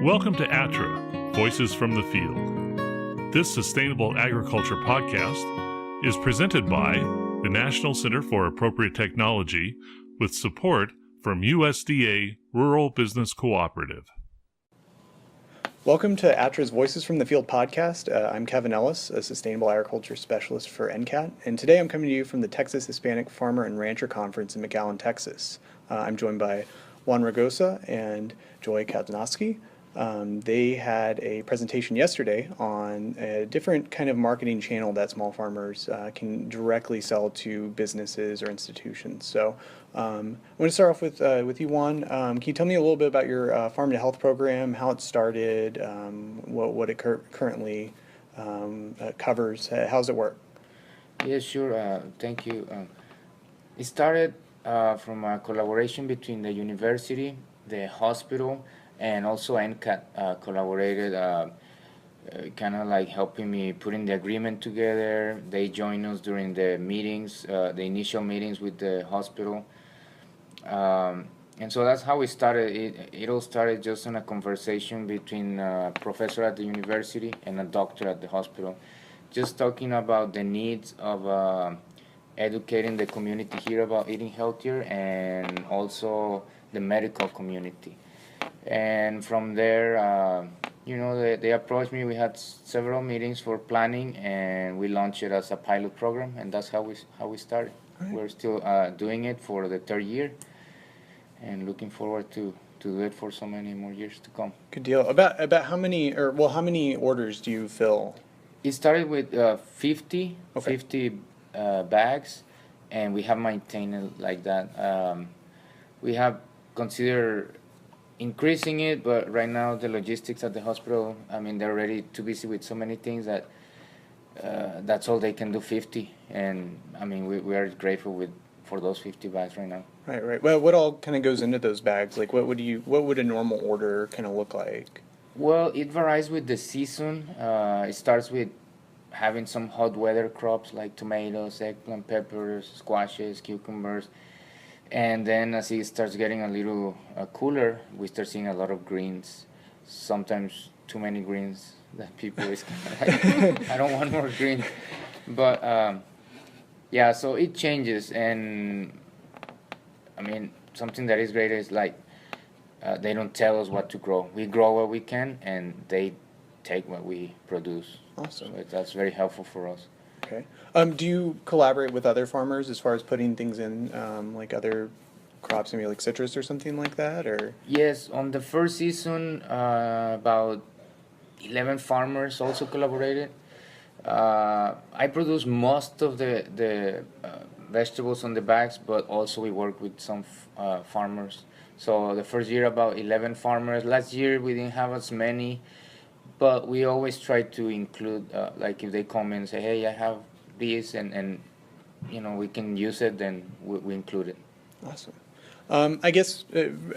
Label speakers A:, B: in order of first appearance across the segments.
A: Welcome to ATTRA, Voices from the Field. This Sustainable Agriculture podcast is presented by the National Center for Appropriate Technology with support from USDA Rural Business Cooperative.
B: Welcome to ATTRA's Voices from the Field podcast. I'm Kevin Ellis, a Sustainable Agriculture Specialist for NCAT, and today I'm coming to you from the Texas Hispanic Farmer and Rancher Conference in McAllen, Texas. I'm joined by Juan Ragosa and Joy Kaznowski. They had a presentation yesterday on a different kind of marketing channel that small farmers can directly sell to businesses or institutions. So I'm going to start off with you, Juan. Can you tell me a little bit about your Farm to Health program, how it started, what it currently covers, how does it work?
C: Yeah, sure. Thank you. It started from a collaboration between the university, the hospital, and also NCAT collaborated, kind of like helping me putting the agreement together. They joined us during the meetings, the initial meetings with the hospital. And so that's how we started. It all started just in a conversation between a professor at the university and a doctor at the hospital, just talking about the needs of educating the community here about eating healthier and also the medical community. And from there, they approached me. We had several meetings for planning, and we launched it as a pilot program, and that's how we started. Right. We're still doing it for the third year, and looking forward to do it for so many more years to come.
B: Good deal. About how many orders do you fill?
C: It started with 50 bags, and we have maintained it like that. We have considered increasing it, but right now the logistics at the hospital, they're already too busy with so many things that that's all they can do, 50. And we are grateful for those 50 bags right now.
B: Right. Well, what all kind of goes into those bags? Like, what would a normal order kind of look like?
C: Well, it varies with the season. It starts with having some hot weather crops like tomatoes, eggplant, peppers, squashes, cucumbers. And then as it starts getting a little cooler, we start seeing a lot of greens. Sometimes too many greens that people is kind of like, I don't want more green. But so it changes. And something that is great is like they don't tell us what to grow. We grow what we can, and they take what we produce.
B: Awesome.
C: So that's very helpful for us.
B: Okay. Do you collaborate with other farmers as far as putting things in, like other crops, maybe like citrus or something like that, or?
C: Yes, on the first season, about 11 farmers also collaborated. I produce most of the vegetables on the bags, but also we work with some farmers. So the first year, about 11 farmers. Last year, we didn't have as many. But we always try to include, like if they come and say, hey, I have this, and we can use it, then we include it.
B: Awesome. I guess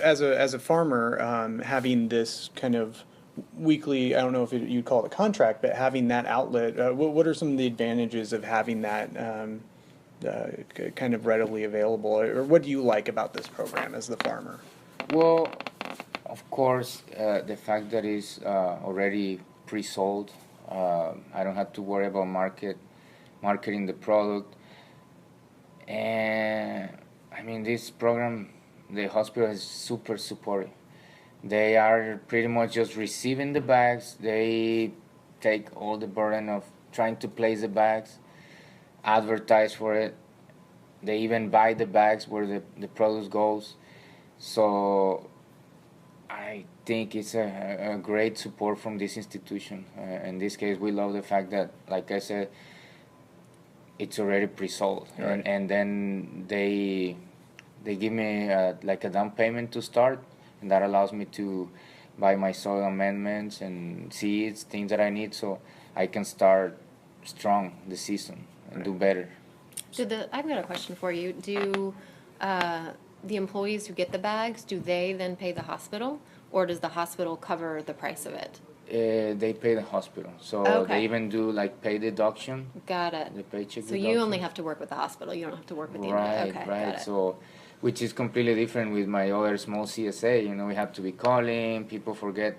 B: as a farmer, having this kind of weekly, I don't know if you'd call it a contract, but having that outlet, what are some of the advantages of having that kind of readily available? Or what do you like about this program as the farmer?
C: Well, of course, the fact that it's already pre-sold, I don't have to worry about marketing the product. And this program, the hospital is super supportive. They are pretty much just receiving the bags. They take all the burden of trying to place the bags, advertise for it. They even buy the bags where the product goes. So I think it's a great support from this institution. In this case, we love the fact that, like I said, it's already pre-sold. Right. And then they give me like a down payment to start, and that allows me to buy my soil amendments and seeds, things that I need, so I can start strong this season and do better.
D: I've got a question for you. Do the employees who get the bags, do they then pay the hospital, or does the hospital cover the price of it?
C: They pay the hospital, so they even do like pay deduction.
D: Got it.
C: The paycheck
D: so
C: deduction.
D: You only have to work with the hospital. You don't have to work with the
C: Right. So, which is completely different with my other small CSA. We have to be calling. People forget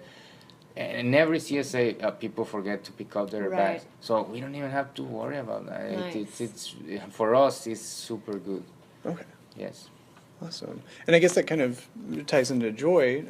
C: in every CSA, people forget to pick up their
D: Right.
C: bags, so we don't even have to worry about that.
D: Nice.
C: It's for us, it's super good.
B: Okay.
C: Yes.
B: Awesome. And I guess that kind of ties into Joy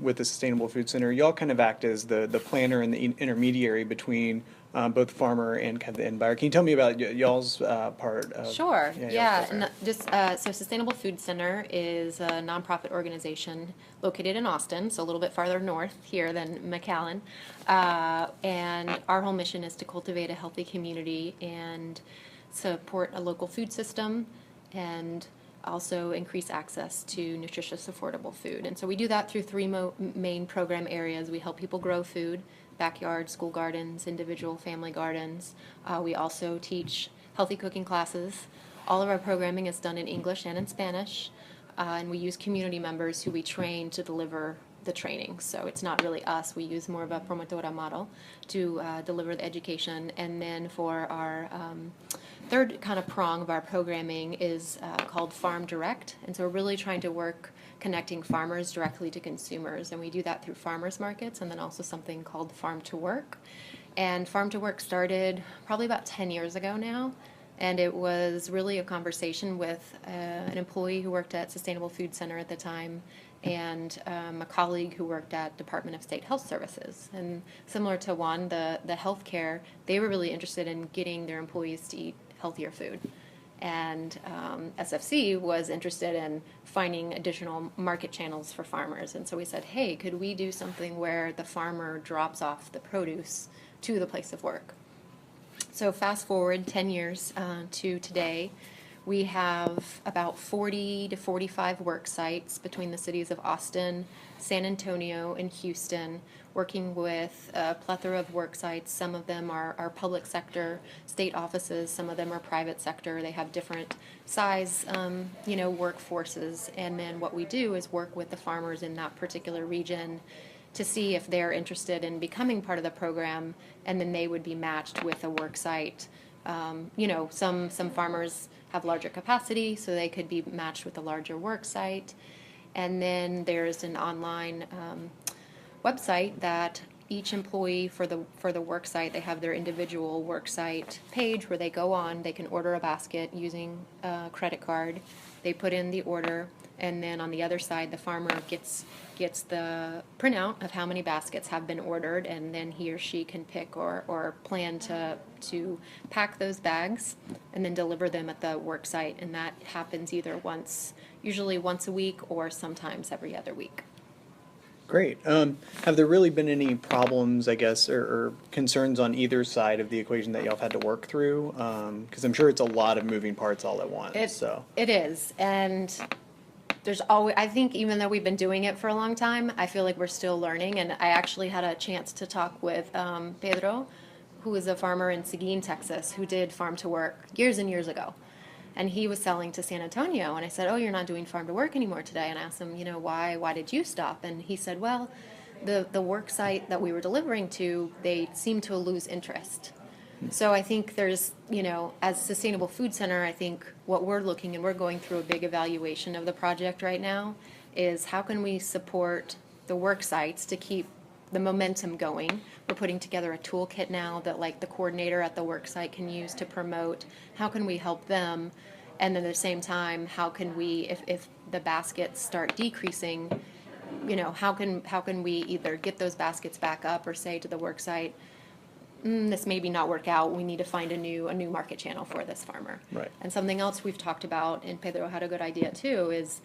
B: with the Sustainable Food Center. Y'all kind of act as the planner and the intermediary between both farmer and kind of the end buyer. Can you tell me about y'all's part of?
D: Sure.
B: y'all's
D: Yeah.
B: program?
D: So Sustainable Food Center is a nonprofit organization located in Austin, so a little bit farther north here than McAllen. And our whole mission is to cultivate a healthy community and support a local food system and also increase access to nutritious, affordable food. And so we do that through three main program areas. We help people grow food, backyard, school gardens, individual family gardens. We also teach healthy cooking classes. All of our programming is done in English and in Spanish. And we use community members who we train to deliver the training. So it's not really us. We use more of a promotora model to deliver the education. And then for our third kind of prong of our programming is called Farm Direct. And so we're really trying to work connecting farmers directly to consumers. And we do that through farmers markets and then also something called Farm to Work. And Farm to Work started probably about 10 years ago now. And it was really a conversation with an employee who worked at Sustainable Food Center at the time and a colleague who worked at Department of State Health Services. And similar to Juan, the healthcare, they were really interested in getting their employees to eat healthier food. And SFC was interested in finding additional market channels for farmers. And so we said, hey, could we do something where the farmer drops off the produce to the place of work? So fast forward 10 years to today, we have about 40 to 45 work sites between the cities of Austin, San Antonio, and Houston, working with a plethora of work sites. Some of them are public sector, state offices. Some of them are private sector. They have different size, workforces. And then what we do is work with the farmers in that particular region to see if they're interested in becoming part of the program, and then they would be matched with a work site. Some farmers have larger capacity, so they could be matched with a larger work site. And then there's an online website that each employee for the work site, they have their individual work site page where they go on, they can order a basket using a credit card. They put in the order, and then on the other side, the farmer gets the printout of how many baskets have been ordered, and then he or she can pick or plan to pack those bags and then deliver them at the work site. And that happens usually once a week or sometimes every other week.
B: Great. Have there really been any problems, I guess, or concerns on either side of the equation that y'all have had to work through? Because I'm sure it's a lot of moving parts all at once.
D: It is. And there's always, I think even though we've been doing it for a long time, I feel like we're still learning. And I actually had a chance to talk with Pedro, who is a farmer in Seguin, Texas, who did Farm to Work years and years ago. And he was selling to San Antonio. And I said, oh, you're not doing Farm to Work anymore today. And I asked him, why did you stop? And he said, well, the work site that we were delivering to, they seemed to lose interest. So I think there's, as Sustainable Food Center, I think what we're looking, and we're going through a big evaluation of the project right now, is how can we support the work sites to keep the momentum going. We're putting together a toolkit now that the coordinator at the work site can use to promote. How can we help them? And then at the same time, how can we, if the baskets start decreasing, how can we either get those baskets back up or say to the work site, this maybe not work out. We need to find a new market channel for this farmer.
B: Right.
D: And something else we've talked about, and Pedro had a good idea too, is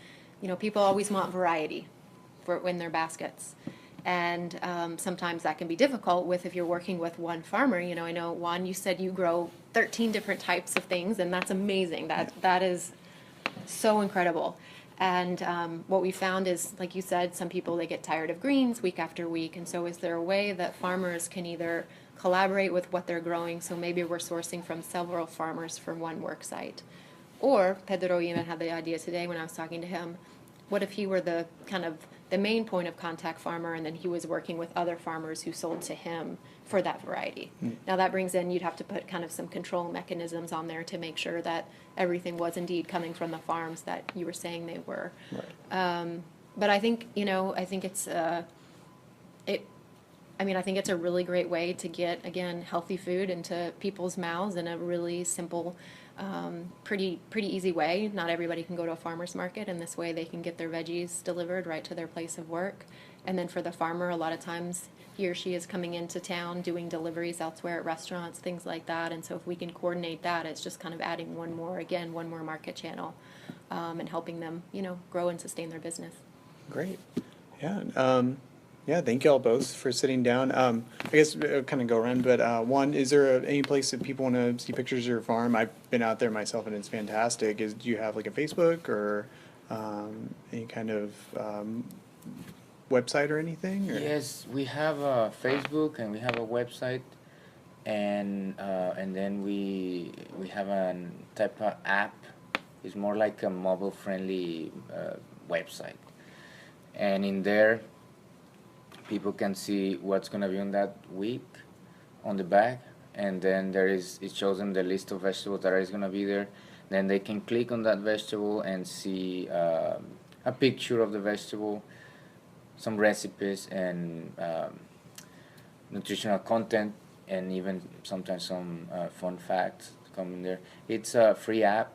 D: people always want variety in their baskets. And sometimes that can be difficult if you're working with one farmer. I know, Juan, you said you grow 13 different types of things, and that's amazing. That is so incredible. And what we found is, like you said, some people, they get tired of greens week after week. And so is there a way that farmers can either collaborate with what they're growing? So maybe we're sourcing from several farmers for one work site. Or Pedro even had the idea today when I was talking to him, what if he were the main point of contact farmer, and then he was working with other farmers who sold to him for that variety. Now that brings in, you'd have to put kind of some control mechanisms on there to make sure that everything was indeed coming from the farms that you were saying they were.
B: Right.
D: But I think, I think it's, I mean, I think it's a really great way to get, again, healthy food into people's mouths in a really simple, pretty easy way. Not everybody can go to a farmer's market, and this way they can get their veggies delivered right to their place of work. And then for the farmer, a lot of times he or she is coming into town doing deliveries elsewhere at restaurants, things like that. And so if we can coordinate that, it's just kind of adding one more market channel, and helping them, grow and sustain their business.
B: Great. Yeah. Yeah, thank you all both for sitting down. I guess kind of go around, but one, is there any place that people want to see pictures of your farm? I've been out there myself and it's fantastic. Do you have like a Facebook or any kind of website or anything? Or?
C: Yes, we have a Facebook and we have a website, and then we have a type of app. It's more like a mobile friendly website, and in there people can see what's gonna be on that week on the bag, and then it shows them the list of vegetables that is gonna be there. Then they can click on that vegetable and see a picture of the vegetable, some recipes, and nutritional content, and even sometimes some fun facts come in there. It's a free app.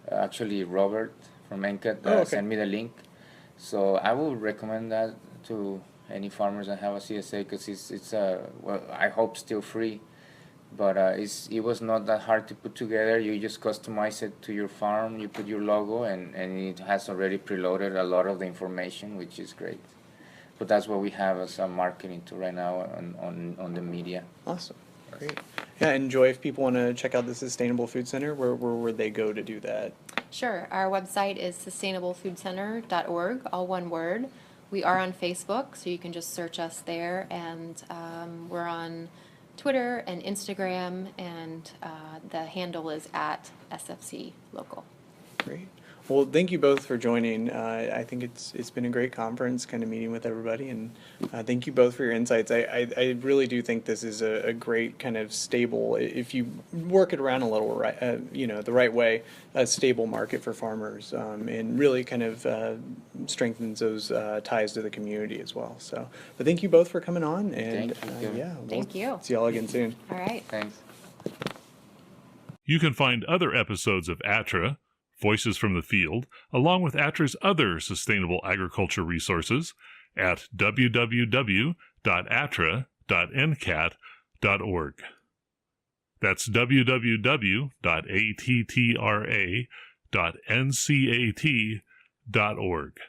C: Actually, Robert from NCAT sent me the link, so I would recommend that to any farmers that have a CSA, because it's well, I hope still free, but it was not that hard to put together. You just customize it to your farm, you put your logo, and it has already preloaded a lot of the information, which is great. But that's what we have as a marketing tool right now on the media.
B: Awesome. Great. Yeah, and Joy, if people want to check out the Sustainable Food Center, where would they go to do that?
D: Sure. Our website is sustainablefoodcenter.org, all one word. We are on Facebook, so you can just search us there, and we're on Twitter and Instagram, and the handle is at SFC Local.
B: Great. Well, thank you both for joining. I think it's been a great conference, kind of meeting with everybody, and thank you both for your insights. I really do think this is a great kind of stable, if you work it around a little, right, the right way, a stable market for farmers, and really kind of strengthens those ties to the community as well. So, but thank you both for coming on, and
D: Thank you.
B: See y'all again soon.
D: All right.
C: Thanks.
A: You can find other episodes of ATTRA, Voices from the Field, along with ATTRA's other sustainable agriculture resources at www.attra.ncat.org. That's www.attra.ncat.org.